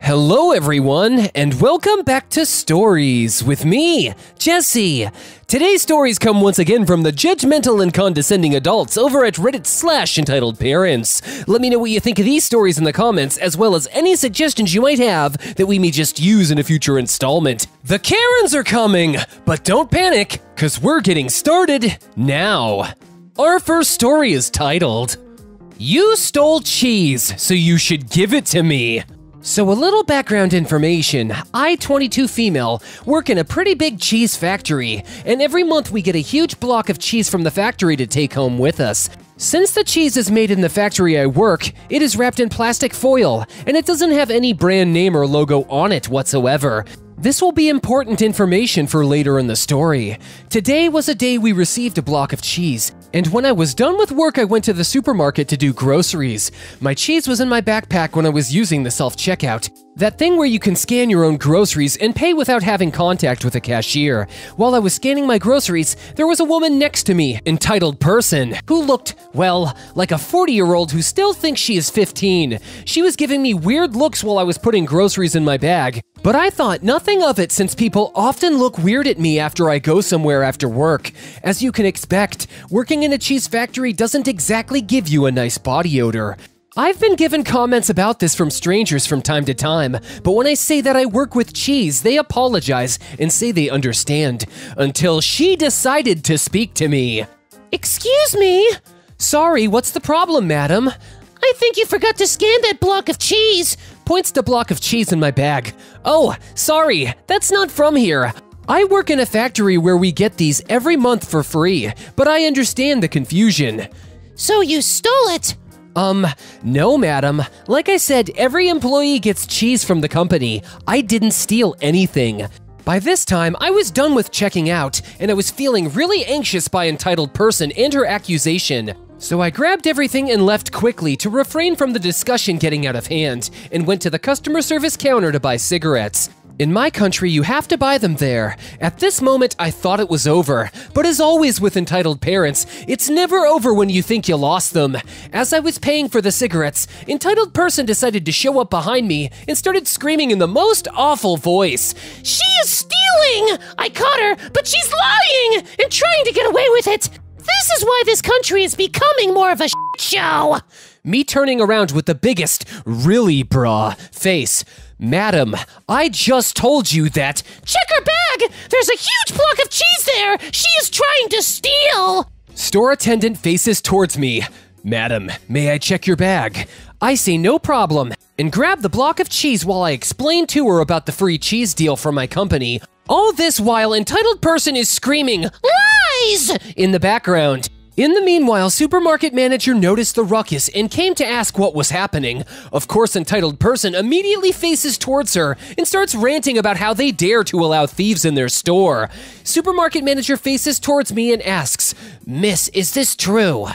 Hello everyone, and welcome back to Stories with me, Jesse. Today's stories come once again from the judgmental and condescending adults over at Reddit/entitledparents. Let me know what you think of these stories in the comments, as well as any suggestions you might have that we may just use in a future installment. The Karens are coming, but don't panic, cause we're getting started now. Our first story is titled, "You Stole Cheese, so you should give it to me." So a little background information, I, 22 female, work in a pretty big cheese factory, and every month we get a huge block of cheese from the factory to take home with us. Since the cheese is made in the factory I work, it is wrapped in plastic foil, and it doesn't have any brand name or logo on it whatsoever. This will be important information for later in the story. Today was a day we received a block of cheese, and when I was done with work I went to the supermarket to do groceries. My cheese was in my backpack when I was using the self-checkout. That thing where you can scan your own groceries and pay without having contact with a cashier. While I was scanning my groceries, there was a woman next to me, entitled person, who looked, well, like a 40-year-old who still thinks she is 15. She was giving me weird looks while I was putting groceries in my bag, but I thought nothing of it since people often look weird at me after I go somewhere after work. As you can expect, working in a cheese factory doesn't exactly give you a nice body odor. I've been given comments about this from strangers from time to time, but when I say that I work with cheese, they apologize and say they understand, until she decided to speak to me. "Excuse me?" "Sorry, what's the problem, madam?" "I think you forgot to scan that block of cheese." Points to block of cheese in my bag. "Oh, sorry, that's not from here. I work in a factory where we get these every month for free, but I understand the confusion." "So you stole it?" No, madam. Like I said, every employee gets cheese from the company. I didn't steal anything." By this time, I was done with checking out, and I was feeling really anxious by entitled person and her accusation. So I grabbed everything and left quickly to refrain from the discussion getting out of hand, and went to the customer service counter to buy cigarettes. In my country, you have to buy them there. At this moment, I thought it was over, but as always with entitled parents, it's never over when you think you lost them. As I was paying for the cigarettes, entitled person decided to show up behind me and started screaming in the most awful voice. "She is stealing! I caught her, but she's lying and trying to get away with it! This is why this country is becoming more of a shit show!" Me turning around with the biggest, "Really, brah," face. "Madam, I just told you that—" "Check her bag! There's a huge block of cheese there! She is trying to steal!" Store attendant faces towards me. "Madam, may I check your bag?" I say no problem, and grab the block of cheese while I explain to her about the free cheese deal from my company. All this while entitled person is screaming, "Lies!" in the background. In the meanwhile, supermarket manager noticed the ruckus and came to ask what was happening. Of course, entitled person immediately faces towards her and starts ranting about how they dare to allow thieves in their store. Supermarket manager faces towards me and asks, "Miss, is this true?"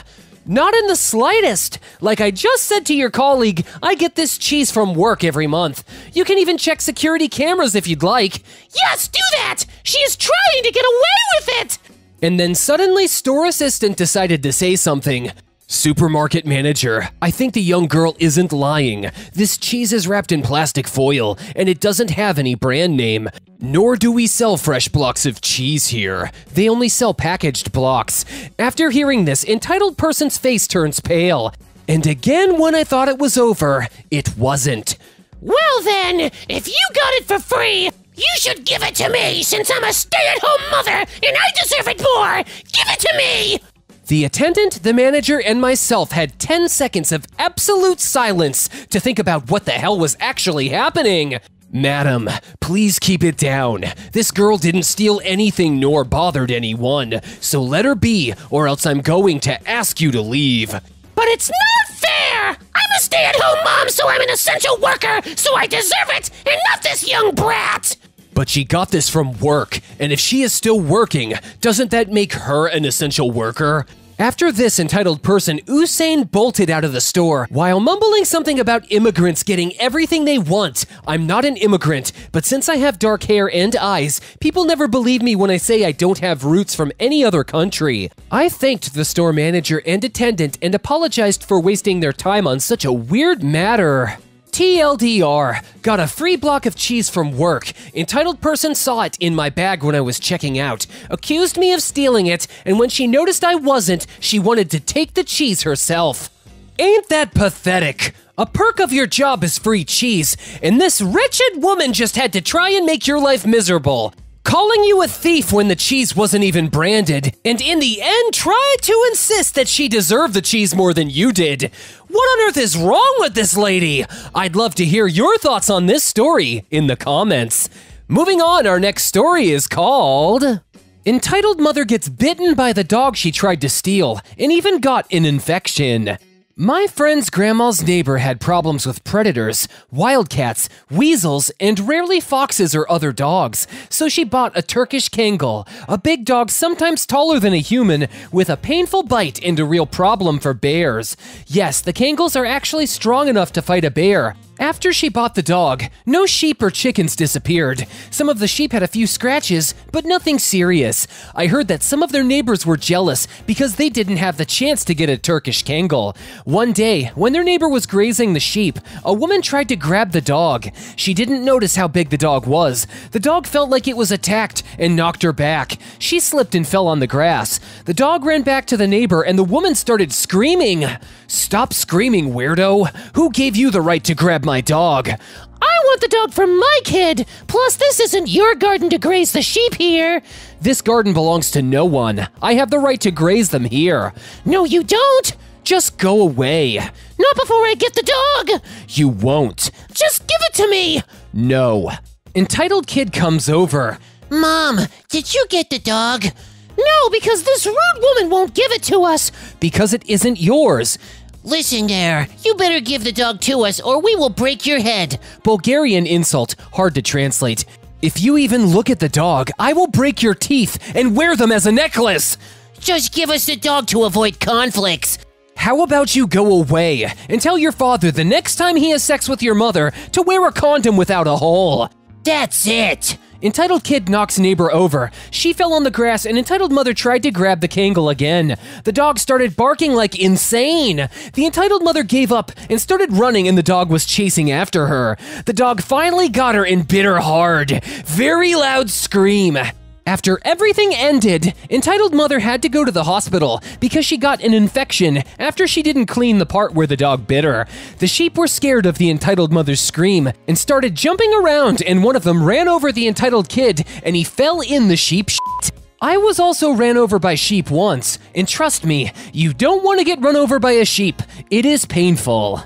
"Not in the slightest. Like I just said to your colleague, I get this cheese from work every month. You can even check security cameras if you'd like." "Yes, do that! She is trying to get away with it!" And then suddenly store assistant decided to say something. "Supermarket manager, I think the young girl isn't lying. This cheese is wrapped in plastic foil, and it doesn't have any brand name. Nor do we sell fresh blocks of cheese here. They only sell packaged blocks." After hearing this, entitled person's face turns pale. And again, when I thought it was over, it wasn't. "Well then, if you got it for free, you should give it to me since I'm a stay-at-home mother and I deserve it more! Give it to me!" The attendant, the manager, and myself had 10 seconds of absolute silence to think about what the hell was actually happening. "Madam, please keep it down. This girl didn't steal anything nor bothered anyone, so let her be, or else I'm going to ask you to leave." "But it's not fair! I'm a stay-at-home mom, so I'm an essential worker, so I deserve it, and not this young brat!" "But she got this from work, and if she is still working, doesn't that make her an essential worker?" After this entitled person, Usain bolted out of the store while mumbling something about immigrants getting everything they want. I'm not an immigrant, but since I have dark hair and eyes, people never believe me when I say I don't have roots from any other country. I thanked the store manager and attendant and apologized for wasting their time on such a weird matter. TLDR, Got a free block of cheese from work. Entitled person saw it in my bag when I was checking out, accused me of stealing it, and when she noticed I wasn't, she wanted to take the cheese herself. Ain't that pathetic? A perk of your job is free cheese, and this wretched woman just had to try and make your life miserable. Calling you a thief when the cheese wasn't even branded, and in the end tried to insist that she deserved the cheese more than you did. What on earth is wrong with this lady? I'd love to hear your thoughts on this story in the comments. Moving on, our next story is called... Entitled Mother Gets Bitten by the Dog She Tried to Steal, and even got an infection. My friend's grandma's neighbor had problems with predators, wildcats, weasels, and rarely foxes or other dogs, so she bought a Turkish Kangal, a big dog sometimes taller than a human, with a painful bite and a real problem for bears. Yes, the Kangals are actually strong enough to fight a bear. After she bought the dog, no sheep or chickens disappeared. Some of the sheep had a few scratches, but nothing serious. I heard that some of their neighbors were jealous because they didn't have the chance to get a Turkish Kangal. One day, when their neighbor was grazing the sheep, a woman tried to grab the dog. She didn't notice how big the dog was. The dog felt like it was attacked and knocked her back. She slipped and fell on the grass. The dog ran back to the neighbor and the woman started screaming. "Stop screaming, weirdo! Who gave you the right to grab my dog?" "I want the dog for my kid! Plus, this isn't your garden to graze the sheep here!" "This garden belongs to no one. I have the right to graze them here." "No, you don't!" "Just go away." "Not before I get the dog!" "You won't." "Just give it to me!" "No." Entitled kid comes over. "Mom, did you get the dog?" "No, because this rude woman won't give it to us." "Because it isn't yours." "Listen there, you better give the dog to us or we will break your head." Bulgarian insult, hard to translate. "If you even look at the dog, I will break your teeth and wear them as a necklace." "Just give us the dog to avoid conflicts." "How about you go away and tell your father the next time he has sex with your mother to wear a condom without a hole." "That's it." Entitled kid knocks neighbor over. She fell on the grass and entitled mother tried to grab the Kangal again. The dog started barking like insane. The entitled mother gave up and started running and the dog was chasing after her. The dog finally got her and bit her hard. Very loud scream. After everything ended, entitled mother had to go to the hospital because she got an infection after she didn't clean the part where the dog bit her. The sheep were scared of the entitled mother's scream and started jumping around, and one of them ran over the entitled kid and he fell in the sheep shit. I was also ran over by sheep once, and trust me, you don't want to get run over by a sheep. It is painful.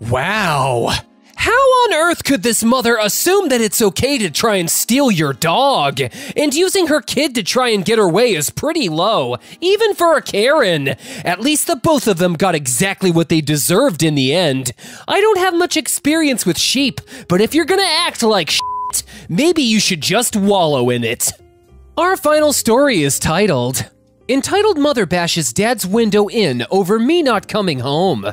Wow. How on earth could this mother assume that it's okay to try and steal your dog? And using her kid to try and get her way is pretty low, even for a Karen. At least the both of them got exactly what they deserved in the end. I don't have much experience with sheep, but if you're gonna act like shit, maybe you should just wallow in it. Our final story is titled, Entitled Mother Bashes Dad's Window In Over Me Not Coming Home.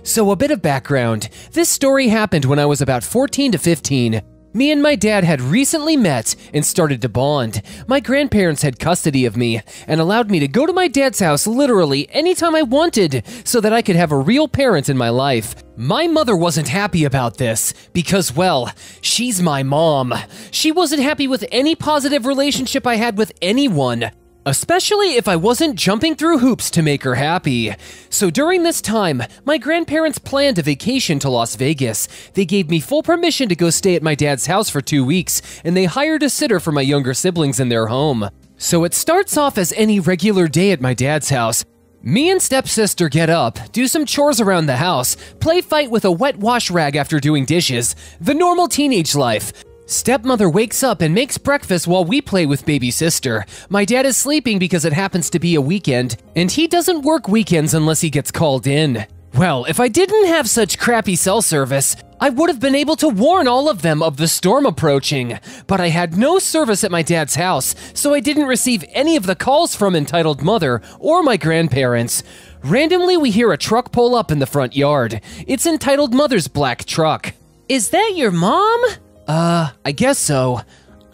So a bit of background. This story happened when I was about 14 to 15. Me and my dad had recently met and started to bond. My grandparents had custody of me and allowed me to go to my dad's house literally anytime I wanted so that I could have a real parent in my life. My mother wasn't happy about this because, well, she's my mom. She wasn't happy with any positive relationship I had with anyone, especially if I wasn't jumping through hoops to make her happy. So during this time, my grandparents planned a vacation to Las Vegas. They gave me full permission to go stay at my dad's house for 2 weeks, and they hired a sitter for my younger siblings in their home. So it starts off as any regular day at my dad's house. Me and stepsister get up, do some chores around the house, play fight with a wet wash rag after doing dishes, the normal teenage life. Stepmother wakes up and makes breakfast while we play with baby sister. My dad is sleeping because it happens to be a weekend, and he doesn't work weekends unless he gets called in. Well, if I didn't have such crappy cell service, I would have been able to warn all of them of the storm approaching. But I had no service at my dad's house, so I didn't receive any of the calls from Entitled Mother or my grandparents. Randomly, we hear a truck pull up in the front yard. It's Entitled Mother's black truck. "Is that your mom?" I guess so.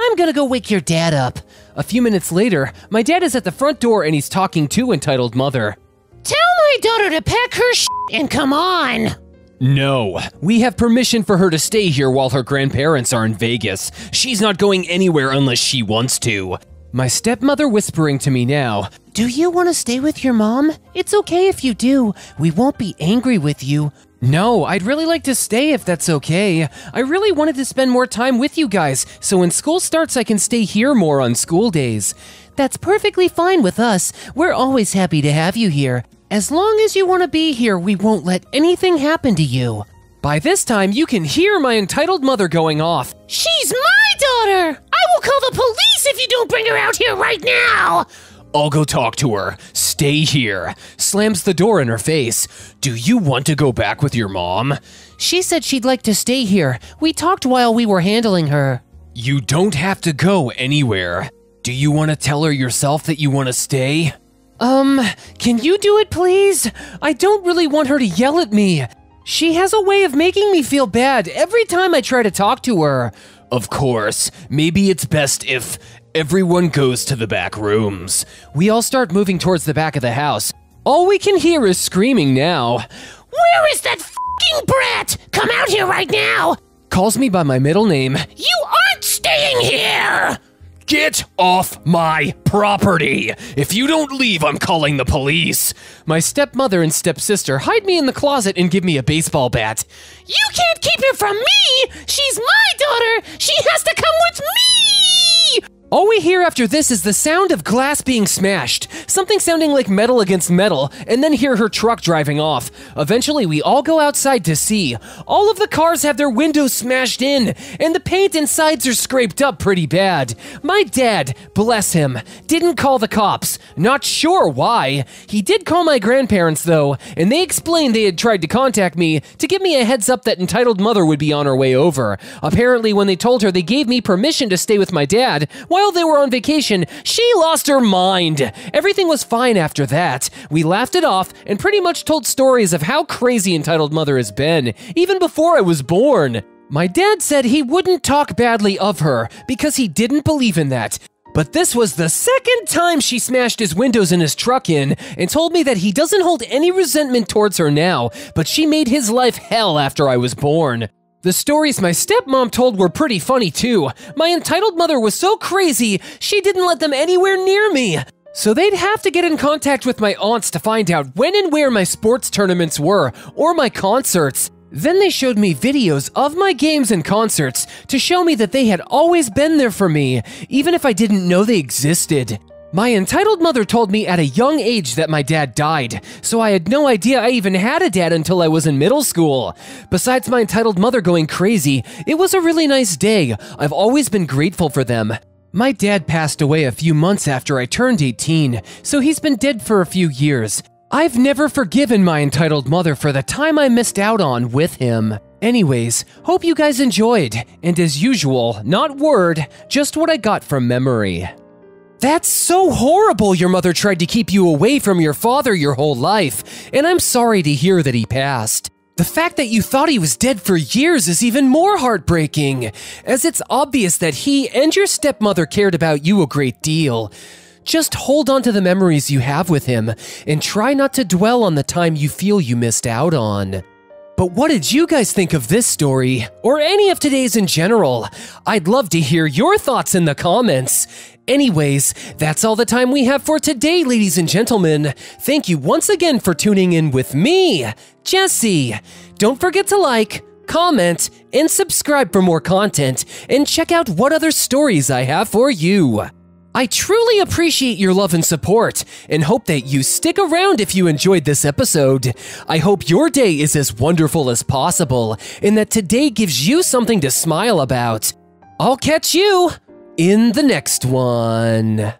"I'm gonna go wake your dad up." A few minutes later, my dad is at the front door and he's talking to Entitled Mother. "Tell my daughter to pack her shit and come on." No, we have permission for her to stay here while her grandparents are in Vegas. She's not going anywhere unless she wants to. My stepmother whispering to me now. Do you want to stay with your mom? It's okay if you do. We won't be angry with you. No, I'd really like to stay if that's okay. I really wanted to spend more time with you guys, so when school starts I can stay here more on school days. That's perfectly fine with us. We're always happy to have you here. As long as you want to be here, we won't let anything happen to you. By this time, you can hear my entitled mother going off. She's my daughter! I will call the police if you don't bring her out here right now! I'll go talk to her. Stay here. Slams the door in her face. Do you want to go back with your mom? She said she'd like to stay here. We talked while we were handling her. You don't have to go anywhere. Do you want to tell her yourself that you want to stay? Can you do it, please? I don't really want her to yell at me. She has a way of making me feel bad every time I try to talk to her. Of course, maybe it's best if everyone goes to the back rooms. We all start moving towards the back of the house. All we can hear is screaming now. Where is that f***ing brat? Come out here right now! Calls me by my middle name. You aren't staying here! Get off my property! If you don't leave, I'm calling the police. My stepmother and stepsister hide me in the closet and give me a baseball bat. You can't keep her from me! She's my daughter! She has to come with me! All we hear after this is the sound of glass being smashed, something sounding like metal against metal, and then hear her truck driving off. Eventually, we all go outside to see. All of the cars have their windows smashed in, and the paint and sides are scraped up pretty bad. My dad, bless him, didn't call the cops. Not sure why. He did call my grandparents, though, and they explained they had tried to contact me to give me a heads up that entitled mother would be on her way over. Apparently, when they told her they gave me permission to stay with my dad, while they were on vacation, she lost her mind. Everything was fine after that. We laughed it off and pretty much told stories of how crazy entitled mother has been, even before I was born. My dad said he wouldn't talk badly of her because he didn't believe in that. But this was the second time she smashed his windows in his truck in and told me that he doesn't hold any resentment towards her now, but she made his life hell after I was born. The stories my stepmom told were pretty funny too. My entitled mother was so crazy, she didn't let them anywhere near me. So they'd have to get in contact with my aunts to find out when and where my sports tournaments were, or my concerts. Then they showed me videos of my games and concerts to show me that they had always been there for me, even if I didn't know they existed. My entitled mother told me at a young age that my dad died, so I had no idea I even had a dad until I was in middle school. Besides my entitled mother going crazy, it was a really nice day. I've always been grateful for them. My dad passed away a few months after I turned 18, so he's been dead for a few years. I've never forgiven my entitled mother for the time I missed out on with him. Anyways, hope you guys enjoyed, and as usual, not word, just what I got from memory. That's so horrible your mother tried to keep you away from your father your whole life, and I'm sorry to hear that he passed. The fact that you thought he was dead for years is even more heartbreaking, as it's obvious that he and your stepmother cared about you a great deal. Just hold on to the memories you have with him, and try not to dwell on the time you feel you missed out on. But what did you guys think of this story, or any of today's in general? I'd love to hear your thoughts in the comments. Anyways, that's all the time we have for today, ladies and gentlemen. Thank you once again for tuning in with me, Jesse. Don't forget to like, comment, and subscribe for more content, and check out what other stories I have for you. I truly appreciate your love and support, and hope that you stick around if you enjoyed this episode. I hope your day is as wonderful as possible, and that today gives you something to smile about. I'll catch you in the next one.